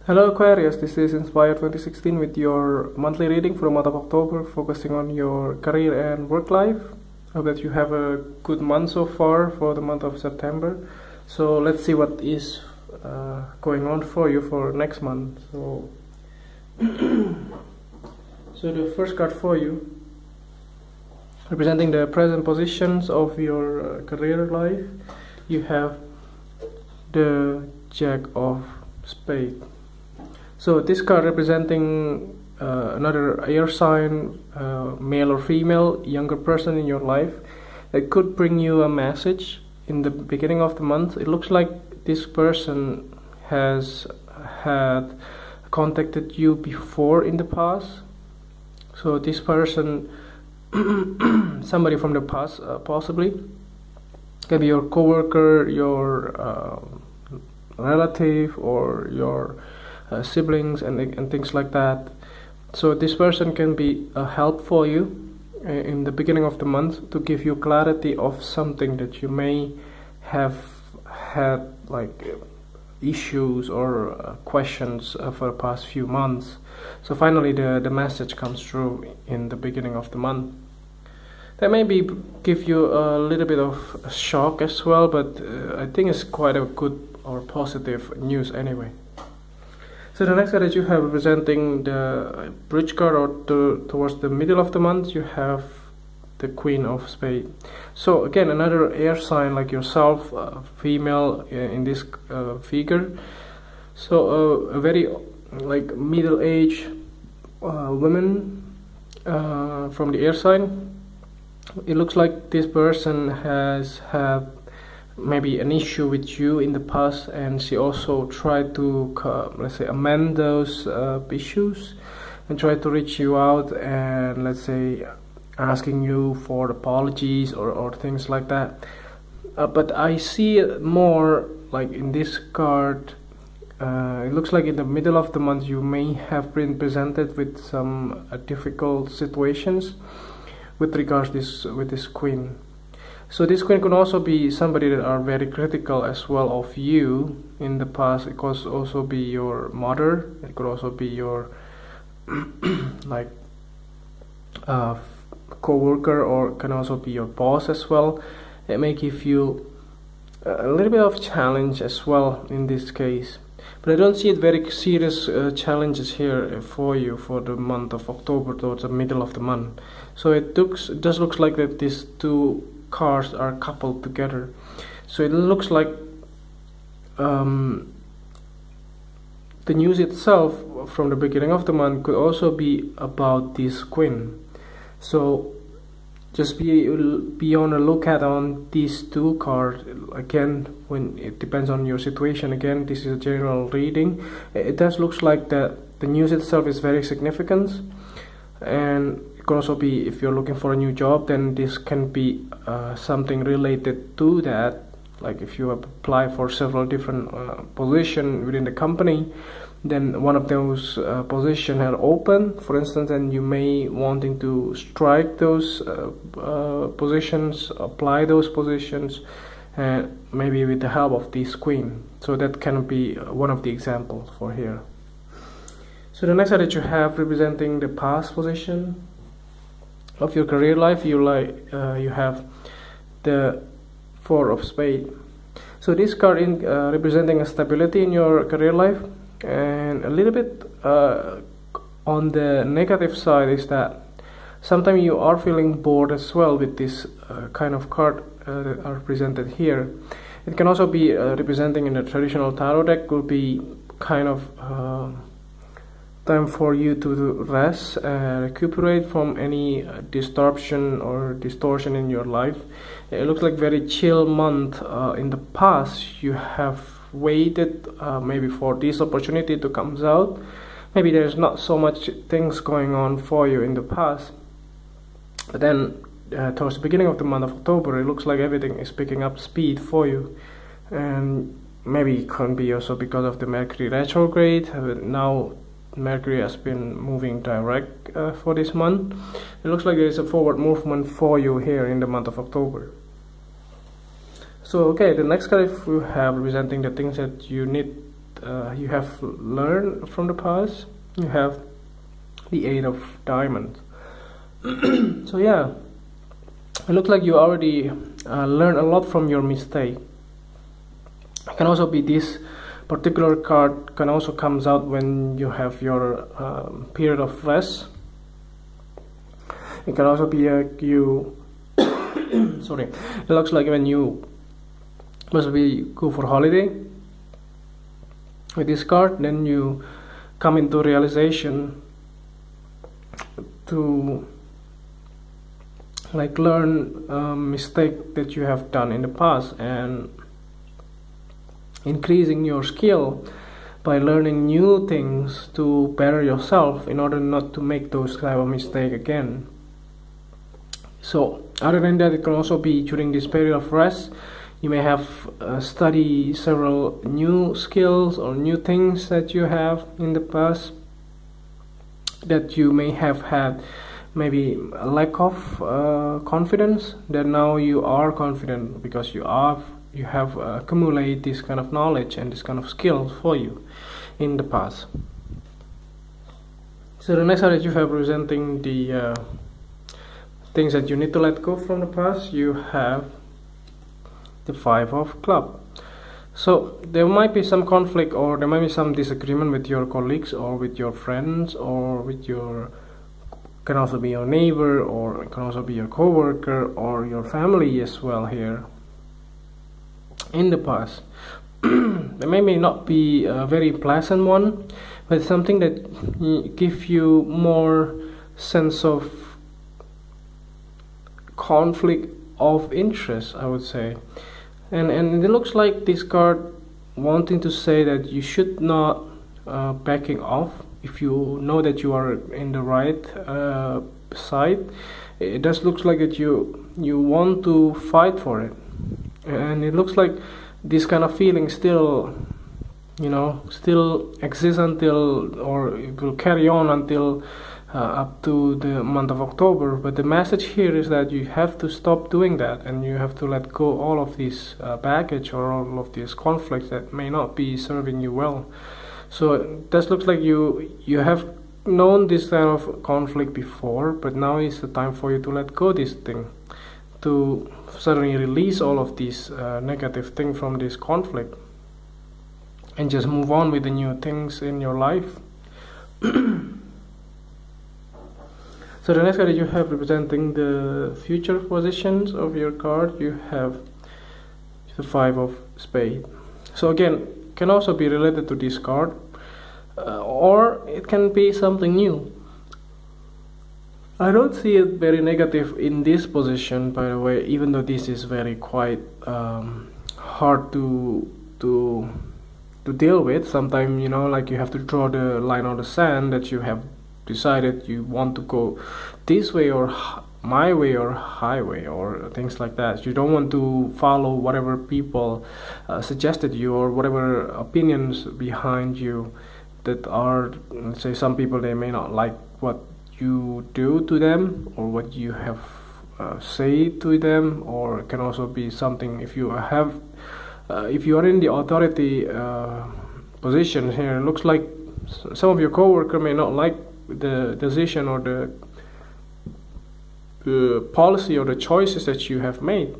Hello Aquarius, this is Inspire 2016 with your monthly reading for the month of October, focusing on your career and work life. I hope that you have a good month so far for the month of September. So let's see what is going on for you for next month. So, so the first card for you, representing the present positions of your career life, you have the Jack of Spades. So this card representing another air sign, male or female, younger person in your life that could bring you a message in the beginning of the month. It looks like this person has had contacted you before in the past. So this person, somebody from the past possibly, can be your coworker, your relative, or your siblings and things like that. So this person can be a help for you in the beginning of the month to give you clarity of something that you may have had, like issues or questions for the past few months. So finally the message comes through in the beginning of the month. That maybe give you a little bit of a shock as well, but I think it's quite a good or positive news anyway. So the next card that you have representing the bridge card, or towards the middle of the month, you have the Queen of Spades. So again, another air sign like yourself, female in this figure. So a very like middle-aged woman from the air sign. It looks like this person has had maybe an issue with you in the past, and she also tried to let's say amend those issues and try to reach you out and let's say asking you for apologies or things like that. But I see it more like in this card. It looks like in the middle of the month you may have been presented with some difficult situations with regards with this queen. So this queen could also be somebody that are very critical as well of you in the past. It could also be your mother. It could also be your like co-worker, or can also be your boss as well. It may give you a little bit of challenge as well in this case. But I don't see it very serious challenges here for you for the month of October towards the middle of the month. So it does look like that these two cards are coupled together. So it looks like the news itself from the beginning of the month could also be about this queen. So just be on a lookout on these two cards. Again, when it depends on your situation. Again, this is a general reading. It does looks like that the news itself is very significant, and it could also be if you're looking for a new job, then this can be something related to that. Like if you apply for several different positions within the company, then one of those positions are open, for instance, and you may wanting to strike those positions, apply those positions, and maybe with the help of this queen. So that can be one of the examples for here. So the next card that you have representing the past position of your career life, you have the Four of Spades. So this card representing a stability in your career life, and a little bit on the negative side is that sometimes you are feeling bored as well with this kind of card that are presented here. It can also be representing in the traditional tarot deck, could be kind of time for you to rest and recuperate from any disruption or distortion in your life. It looks like very chill month. In the past you have waited maybe for this opportunity to come out. Maybe there's not so much things going on for you in the past, but then towards the beginning of the month of October, it looks like everything is picking up speed for you. And maybe it can be also because of the Mercury retrograde. Now Mercury has been moving direct for this month. It looks like there is a forward movement for you here in the month of October. So okay, the next card we have representing the things that you need you have learned from the past. You have the Eight of Diamonds. So yeah, it looks like you already learned a lot from your mistake. It can also be this particular card can also comes out when you have your period of rest. It can also be you sorry, it looks like when you must be go for holiday with this card, then you come into realization to like learn a mistake that you have done in the past and increasing your skill by learning new things to better yourself in order not to make those type of mistake again. So other than that, it can also be during this period of rest you may have study several new skills or new things that you have in the past that you may have had maybe a lack of confidence, that now you are confident because you have accumulated this kind of knowledge and this kind of skills for you in the past. So the next card that you have representing the things that you need to let go from the past, you have the Five of Clubs. So there might be some conflict or there might be some disagreement with your colleagues or with your friends or with your, can also be your neighbor, or it can also be your co-worker or your family as well here in the past. It may not be a very pleasant one, but something that gives you more sense of conflict of interest, I would say. And it looks like this card wanting to say that you should not backing off if you know that you are in the right side. It does looks like that you want to fight for it, and it looks like this kind of feeling still, you know, still exists until, or it will carry on until up to the month of October. But the message here is that you have to stop doing that, and you have to let go all of this baggage or all of these conflicts that may not be serving you well. So this looks like you have known this kind of conflict before, but now is the time for you to let go this thing, to suddenly release all of these negative things from this conflict and just move on with the new things in your life. So the next card that you have representing the future positions of your card, you have the Five of Spades. So again, can also be related to this card, or it can be something new. I don't see it very negative in this position, by the way, even though this is very quite hard to deal with. Sometimes, you know, like you have to draw the line on the sand that you have decided you want to go this way or my way or highway or things like that. You don't want to follow whatever people suggested you or whatever opinions behind you that are, let's say, some people, they may not like what you do to them or what you have say to them, or it can also be something if you have if you are in the authority position here. It looks like some of your co-worker may not like the decision or the policy or the choices that you have made,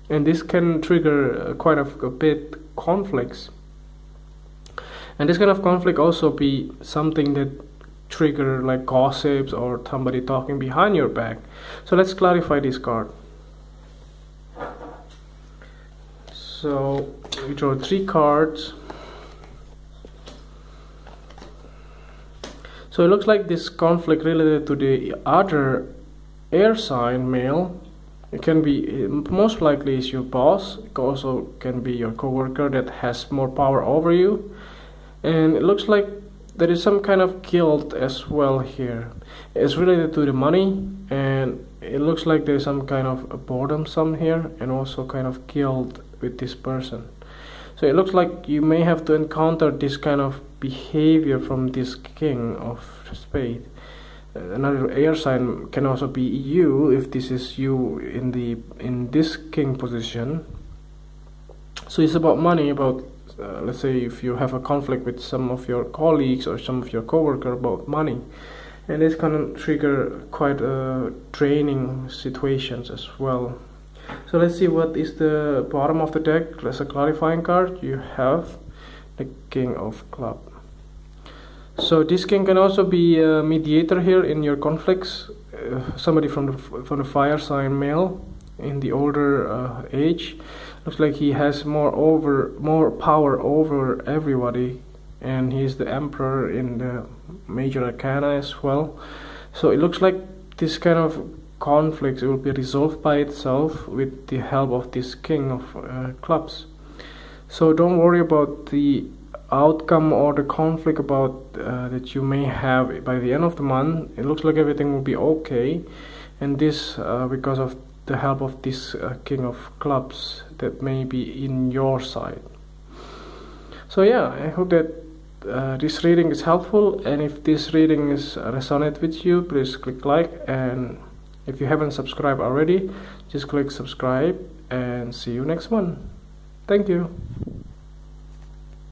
and this can trigger quite a bit conflicts. And this kind of conflict also be something that trigger like gossips or somebody talking behind your back. So let's clarify this card. So we draw 3 cards. So it looks like this conflict related to the other air sign male. It can be, most likely is your boss. It also can be your co-worker that has more power over you. And it looks like there is some kind of guilt as well here. It's related to the money, and it looks like there's some kind of boredom here, and also kind of guilt with this person. So it looks like you may have to encounter this kind of behavior from this King of Spades. Another air sign can also be you, if this is you in this King position. So it's about money, about let's say if you have a conflict with some of your colleagues or some of your coworker about money, and this can trigger quite draining situations as well. So let's see what is the bottom of the deck. As a clarifying card, you have the King of Clubs. So this king can also be a mediator here in your conflicts. Somebody from the fire sign male in the older age. Looks like he has more power over everybody, and he's the emperor in the major arcana as well. So it looks like this kind of conflict will be resolved by itself with the help of this King of Clubs. So don't worry about the outcome or the conflict about that you may have by the end of the month. It looks like everything will be okay, and this because of the help of this King of Clubs that may be in your side. So yeah, I hope that this reading is helpful, and if this reading is resonate with you, please click like, and if you haven't subscribed already, just click subscribe, and see you next one. Thank you.